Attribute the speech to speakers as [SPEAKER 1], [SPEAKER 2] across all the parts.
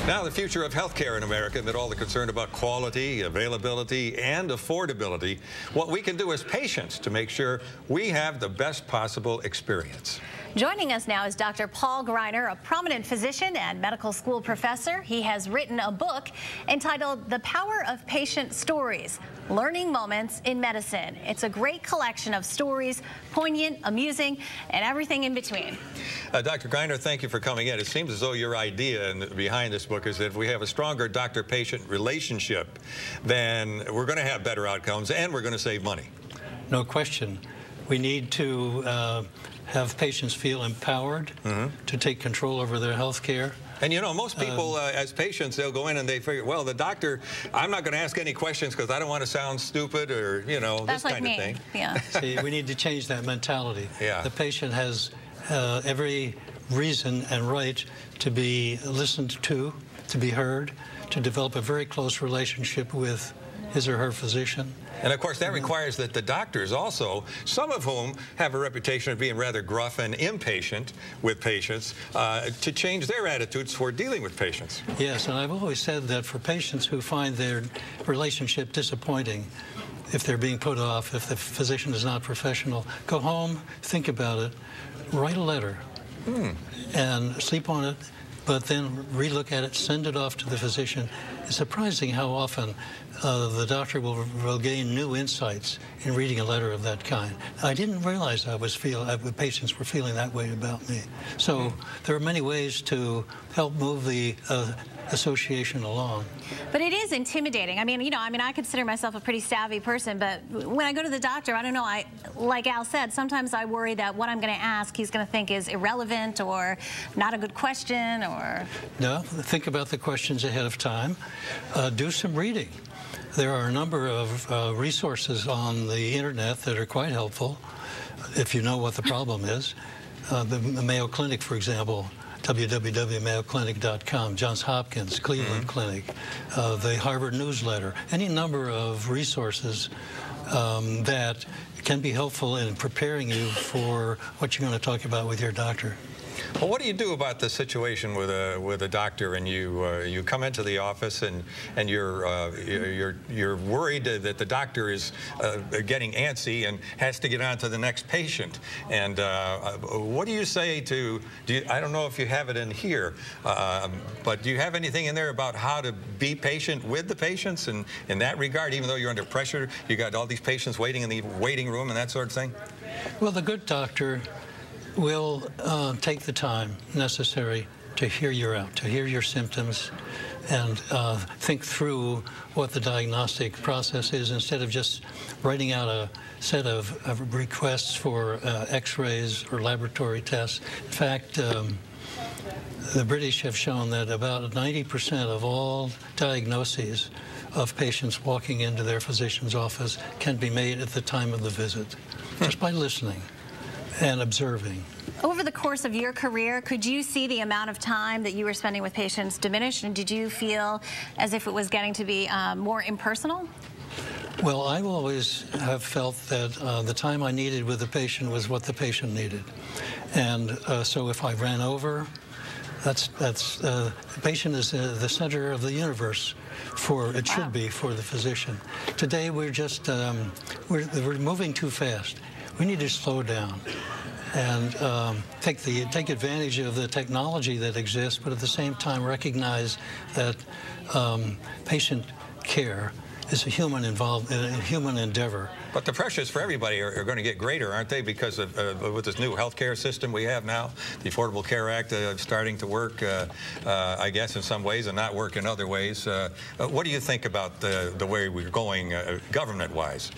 [SPEAKER 1] Now, the future of healthcare in America, amid all the concern about quality, availability, and affordability, what we can do as patients to make sure we have the best possible experience.
[SPEAKER 2] Joining us now is Dr. Paul Griner, a prominent physician and medical school professor. He has written a book entitled The Power of Patient Stories, Learning Moments in Medicine. It's a great collection of stories, poignant, amusing, and everything in between.
[SPEAKER 1] Dr. Griner, thank you for coming in. It seems as though your idea behind this book is that if we have a stronger doctor-patient relationship, then we're going to have better outcomes and we're going to save money.
[SPEAKER 3] No question. We need to have patients feel empowered to take control over their health care.
[SPEAKER 1] And you know, most people, as patients, they'll go in and they figure, well, the doctor, I'm not going to ask any questions because I don't want to sound stupid or, you know,
[SPEAKER 2] this
[SPEAKER 1] kind of thing.
[SPEAKER 2] Yeah.
[SPEAKER 3] See, we need to change that mentality.
[SPEAKER 1] Yeah.
[SPEAKER 3] The patient has every reason and right to be listened to be heard, to develop a very close relationship with his or her physician.
[SPEAKER 1] And of course, that requires that the doctors also, some of whom have a reputation of being rather gruff and impatient with patients, to change their attitudes for dealing with patients.
[SPEAKER 3] Yes, and I've always said that for patients who find their relationship disappointing, if they're being put off, if the physician is not professional, go home, think about it, write a letter, and sleep on it, but then relook at it, send it off to the physician. It's surprising how often the doctor will gain new insights in reading a letter of that kind. I didn't realize patients were feeling that way about me. So there are many ways to help move the association along.
[SPEAKER 2] But it is intimidating. I mean, I consider myself a pretty savvy person, but when I go to the doctor, I don't know, like Al said, sometimes I worry that what I'm going to ask, he's going to think is irrelevant or not a good question or...
[SPEAKER 3] No, think about the questions ahead of time. Do some reading. There are a number of resources on the internet that are quite helpful if you know what the problem is. The Mayo Clinic, for example, www.mayoclinic.com, Johns Hopkins, Cleveland Clinic, the Harvard newsletter, any number of resources that can be helpful in preparing you for what you're going to talk about with your doctor.
[SPEAKER 1] Well, what do you do about the situation with a doctor and you come into the office and you're worried that the doctor is getting antsy and has to get on to the next patient? And what do you say to? I don't know if you have it in here, but do you have anything in there about how to be patient with the patients and in that regard? Even though you're under pressure, you got all these patients waiting in the waiting room and that sort of thing.
[SPEAKER 3] Well, the good doctor will take the time necessary to hear you out, to hear your symptoms, and think through what the diagnostic process is instead of just writing out a set of requests for x-rays or laboratory tests. In fact, the British have shown that about 90% of all diagnoses of patients walking into their physician's office can be made at the time of the visit, just by listening and observing.
[SPEAKER 2] Over the course of your career, could you see the amount of time that you were spending with patients diminish, and did you feel as if it was getting to be more impersonal?
[SPEAKER 3] Well, I will have felt that the time I needed with the patient was what the patient needed. And so if I ran over, the patient is the center of the universe. It should be for the physician. Today we're just, we're moving too fast. We need to slow down and take advantage of the technology that exists, but at the same time recognize that patient care is a human endeavor. But
[SPEAKER 1] the pressures for everybody are going to get greater, aren't they? Because of with this new healthcare system we have now, the Affordable Care Act starting to work, I guess, in some ways and not work in other ways. What do you think about the way we're going government-wise?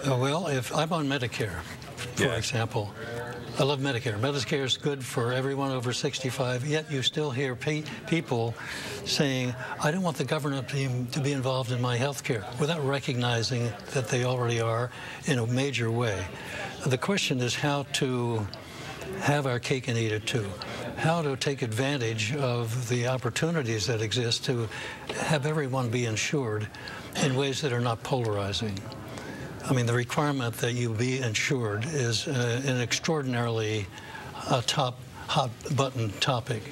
[SPEAKER 3] Well, if I'm on Medicare, for example, I love Medicare. Medicare is good for everyone over 65, yet you still hear people saying, I don't want the government to be involved in my health care, without recognizing that they already are in a major way. The question is how to have our cake and eat it too. How to take advantage of the opportunities that exist to have everyone be insured in ways that are not polarizing. I mean, the requirement that you be insured is an extraordinarily hot-button topic.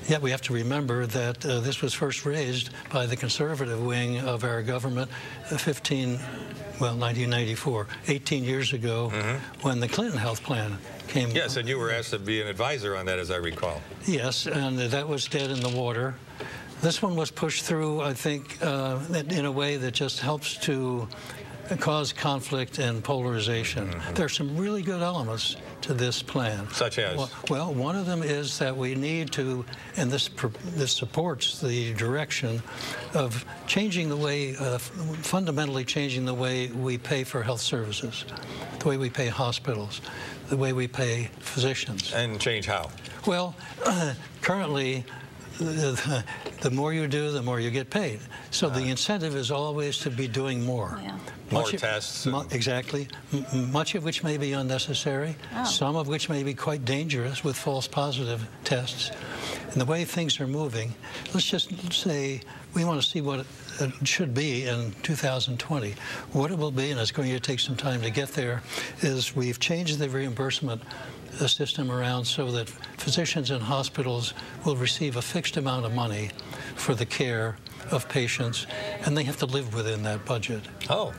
[SPEAKER 3] Yet we have to remember that this was first raised by the conservative wing of our government 1994, 18 years ago, when the Clinton health plan came.
[SPEAKER 1] Yes, and you were asked to be an advisor on that, as I recall.
[SPEAKER 3] Yes, and that was dead in the water. This one was pushed through, I think, in a way that just helps to cause conflict and polarization. There are some really good elements to this plan.
[SPEAKER 1] Such as?
[SPEAKER 3] Well, one of them is that we need to, and this supports the direction of changing the way, fundamentally changing the way we pay for health services, the way we pay hospitals, the way we pay physicians.
[SPEAKER 1] And change how?
[SPEAKER 3] Well, currently, the more you do, the more you get paid. So the incentive is always to be doing more.
[SPEAKER 2] Yeah.
[SPEAKER 1] More tests.
[SPEAKER 3] Exactly. Much of which may be unnecessary, some of which may be quite dangerous with false positive tests. And the way things are moving, let's just say we want to see what it should be in 2020. What it will be, and it's going to take some time to get there, is we've changed the reimbursement system around so that physicians and hospitals will receive a fixed amount of money for the care of patients, and they have to live within that budget.
[SPEAKER 1] Oh.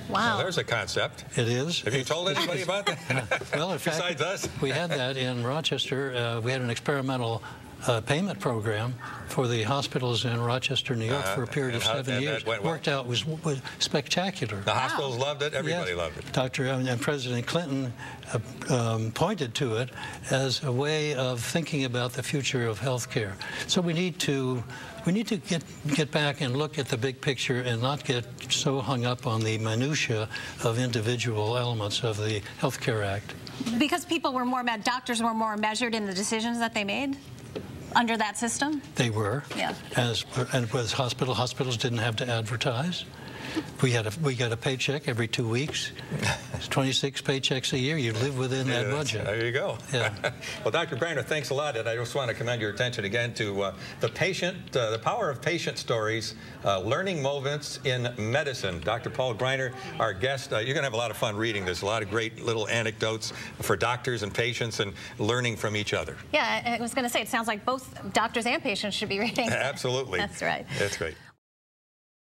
[SPEAKER 2] Wow.
[SPEAKER 1] Well, there's a concept.
[SPEAKER 3] It is.
[SPEAKER 1] Have you told anybody about that?
[SPEAKER 3] Well, in fact,
[SPEAKER 1] besides us?
[SPEAKER 3] We had that in Rochester. We had an experimental payment program for the hospitals in Rochester, New York, for a period of 7 years. Worked out, was spectacular.
[SPEAKER 1] The hospitals loved it. Everybody loved it.
[SPEAKER 3] And President Clinton pointed to it as a way of thinking about the future of health care. So we need to get back and look at the big picture and not get so hung up on the minutia of individual elements of the Health Care Act.
[SPEAKER 2] Because doctors were more measured in the decisions that they made under that system?
[SPEAKER 3] They were.
[SPEAKER 2] Yeah.
[SPEAKER 3] And with hospitals didn't have to advertise. We got a paycheck every 2 weeks. It's 26 paychecks a year. You live within that budget.
[SPEAKER 1] There you go.
[SPEAKER 3] Yeah.
[SPEAKER 1] Well, Dr. Griner, thanks a lot. And I just want to commend your attention again to the power of patient stories, learning moments in medicine. Dr. Paul Griner, our guest. You're going to have a lot of fun reading this. A lot of great little anecdotes for doctors and patients and learning from each other.
[SPEAKER 2] Yeah, I was going to say, it sounds like both doctors and patients should be reading.
[SPEAKER 1] Absolutely.
[SPEAKER 2] That's right.
[SPEAKER 1] That's great.